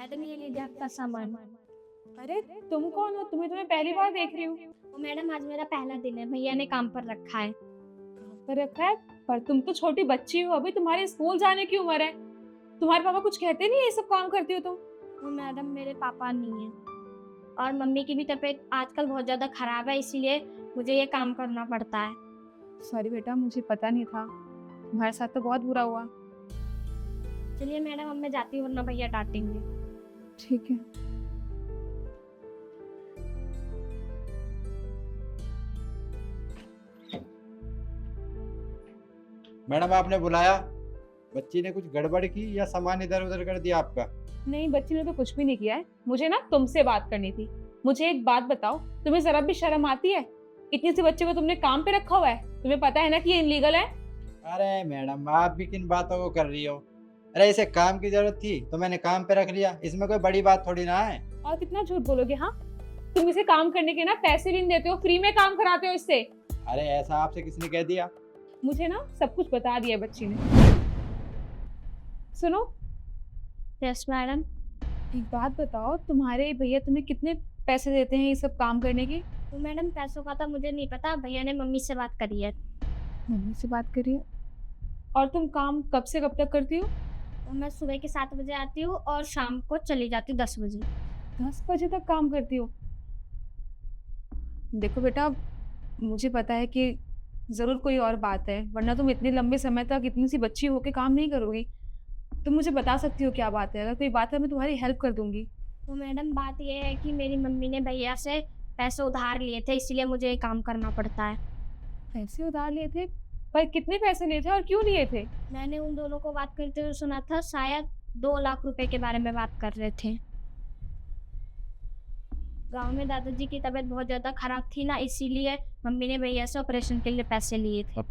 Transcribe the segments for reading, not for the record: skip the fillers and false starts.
Madam ये लीजिए आपका सामान। अरे तुम कौन हो? तुम्हें पहली बार देख रही हूँ। वो मैडम आज मेरा पहला दिन है, भैया ने काम पर रखा है। कहाँ पर रखा है? पर तुम तो छोटी बच्ची हो, अभी तुम्हारे स्कूल जाने की उम्र है। तुम्हारे पापा कुछ कहते नहीं है ये सब काम करती हो तुम? वो मैडम मेरे पापा नहीं है और मम्मी की भी तबीयत आजकल बहुत ज़्यादा खराब है, इसीलिए मुझे ये काम करना पड़ता है। सॉरी बेटा, मुझे पता नहीं था। तुम्हारे साथ तो बहुत बुरा हुआ। चलिए मैडम, अब मैं जाती हूँ वरना भैया डांटेंगे। ठीक है। मैडम आपने बुलाया? बच्ची ने कुछ गड़बड़ की या सामान इधर उधर कर दिया आपका? नहीं, बच्ची ने तो कुछ भी नहीं किया है। मुझे ना तुमसे बात करनी थी। मुझे एक बात बताओ, तुम्हें जरा भी शर्म आती है? इतनी सी बच्चे को तुमने काम पे रखा हुआ है, तुम्हें पता है ना कि ये इनलीगल है। अरे मैडम, आप भी किन बातों को कर रही हो? अरे इसे काम की जरूरत थी तो मैंने काम पे रख लिया, इसमें कोई बड़ी बात थोड़ी ना है। और कितना झूठ बोलोगे? हाँ, तुम इसे काम करने के ना पैसे भी नहीं देते हो, फ्री में काम कराते हो इससे। अरे ऐसा आपसे किसने कह दिया? मुझे ना सब कुछ बता दिया है बच्ची ने। सुनो, यस मैडम। एक बात बताओ, तुम्हारे भैया तुम्हें कितने पैसे देते हैं ये सब काम करने के? वो मैडम पैसों का तो मुझे नहीं पता, भैया ने मम्मी से बात करी है। मम्मी से बात करिए। और तुम काम कब से कब तक करती हो? तो मैं सुबह के 7 बजे आती हूँ और शाम को चली जाती हूँ 10 बजे। 10 बजे तक काम करती हो? देखो बेटा, मुझे पता है कि ज़रूर कोई और बात है, वरना तुम इतने लंबे समय तक इतनी सी बच्ची होके काम नहीं करोगी। तुम मुझे बता सकती हो क्या बात है? अगर कोई बात है मैं तुम्हारी हेल्प कर दूंगी। तो मैडम बात ये है कि मेरी मम्मी ने भैया से पैसे उधार लिए थे, इसीलिए मुझे ये काम करना पड़ता है। पैसे उधार लिए थे? पर कितने पैसे लिए थे और क्यों लिए थे? मैंने उन दोनों को बात करते हुए सुना था, शायद 2 लाख रुपए के बारे में बात कर रहे थे। गांव में दादाजी की तबीयत बहुत ज़्यादा खराब थी ना, इसीलिए मम्मी ने भैया से ऑपरेशन के लिए पैसे लिए थे।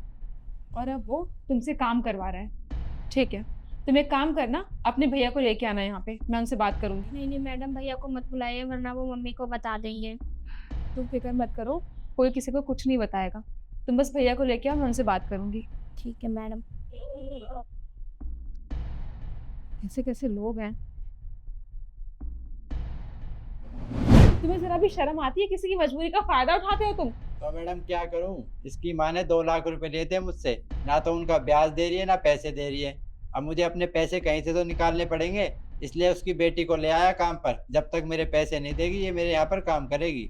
और अब वो तुमसे काम करवा रहा है? ठीक है, तुम एक काम करना, अपने भैया को लेके आना यहाँ पे, मैं उनसे बात करूंगी। नहीं नहीं मैडम, भैया को मत बुलाइए वरना वो मम्मी को बता देंगे। तुम फिक्र मत करो, कोई किसी को कुछ नहीं बताएगा। तुम बस भैया को लेके आओ, मैं उनसे बात करूंगी। ठीक है मैडम। ऐसे कैसे लोग हैं? तुम्हें जरा भी शर्म आती है? किसी की मजबूरी का फायदा उठाते हो तुम। तो मैडम क्या करूं? इसकी माँ ने 2 लाख रुपए लिए थे मुझसे, ना तो उनका ब्याज दे रही है ना पैसे दे रही है। अब मुझे अपने पैसे कहीं से तो निकालने पड़ेंगे, इसलिए उसकी बेटी को ले आया काम पर। जब तक मेरे पैसे नहीं देगी ये मेरे यहाँ पर काम करेगी।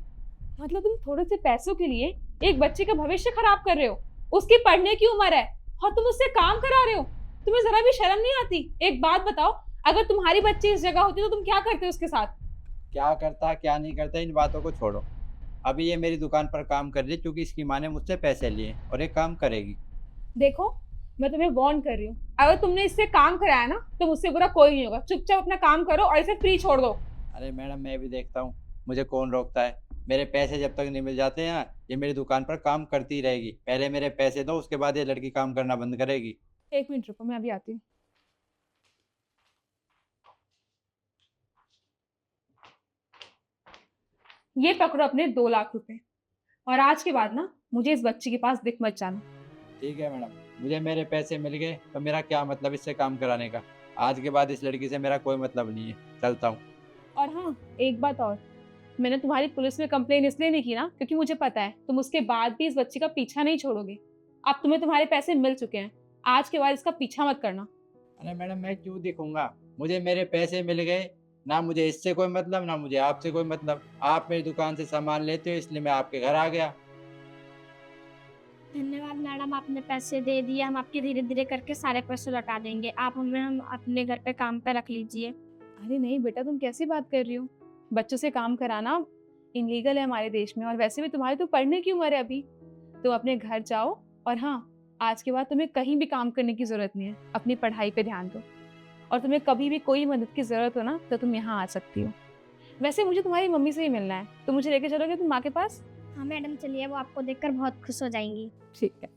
मतलब तुम थोड़े से पैसों के लिए एक बच्चे का भविष्य खराब कर रहे हो? उसकी पढ़ने की उम्र है और तुम उससे काम करा रहे हो। तुम्हें जरा भी शर्म नहीं आती? एक बात बताओ, अगर तुम्हारी बच्ची इस जगह होती तो तुम क्या करते उसके साथ? क्या करता क्या नहीं करता इन बातों को छोड़ो। अभी ये मेरी दुकान पर काम कर रही है क्योंकि इसकी माँ ने मुझसे पैसे लिए और ये काम करेगी। देखो, मैं तुम्हें वार्न कर रही हूँ, अगर तुमने इससे काम कराया ना तो मुझसे बुरा कोई नहीं होगा। चुपचाप अपना काम करो और इसे फ्री छोड़ दो। अरे मैडम, मैं भी देखता हूँ, मुझे कौन रोकता है। मेरे पैसे जब तक नहीं मिल जाते हैं ये मेरी दुकान पर काम करती रहेगी। पहले मेरे पैसे दो, उसके बाद ये लड़की काम करना बंद करेगी। 1 मिनट रुको, मैं अभी आती हूँ। ये पकड़ो अपने 2 लाख रुपए, और आज के बाद ना मुझे इस बच्ची के पास दिख मत जाना। ठीक है मैडम, मुझे मेरे पैसे मिल गए तो मेरा क्या मतलब इससे काम कराने का। आज के बाद इस लड़की से मेरा कोई मतलब नहीं है, चलता हूँ। और हाँ, एक बात और, मैंने तुम्हारी पुलिस में कंप्लेन इसलिए नहीं की ना क्योंकि मुझे पता है तुम उसके बाद भी इस बच्ची का पीछा नहीं छोड़ोगे। अब तुम्हें तुम्हारे पैसे मिल चुके हैं, आज के बाद इसका पीछा मत करना। अरे मैडम, मैं क्यों दिखूंगा? मुझे मेरे पैसे मिल गए, ना मुझे इससे कोई मतलब ना मुझे आपसे कोई मतलब। आप मेरी दुकान से सामान लेते हो इसलिए मैं आपके घर आ गया। धन्यवाद मैडम, आपने पैसे दे दिए। हम आपके धीरे धीरे करके सारे पैसे लौटा देंगे। आप हमें हम अपने घर पे काम पे रख लीजिए। अरे नहीं बेटा, तुम कैसी बात कर रही हो? बच्चों से काम कराना इनलीगल है हमारे देश में, और वैसे भी तुम्हारी तो पढ़ने की उम्र है अभी। तो अपने घर जाओ, और हाँ, आज के बाद तुम्हें कहीं भी काम करने की जरूरत नहीं है। अपनी पढ़ाई पे ध्यान दो, और तुम्हें कभी भी कोई मदद की जरूरत हो ना तो तुम यहाँ आ सकती हो। वैसे मुझे तुम्हारी मम्मी से ही मिलना है, तो मुझे लेके चलोगे तुम माँ के पास? हाँ मैडम चलिए, वो आपको देखकर बहुत खुश हो जाएंगी। ठीक है।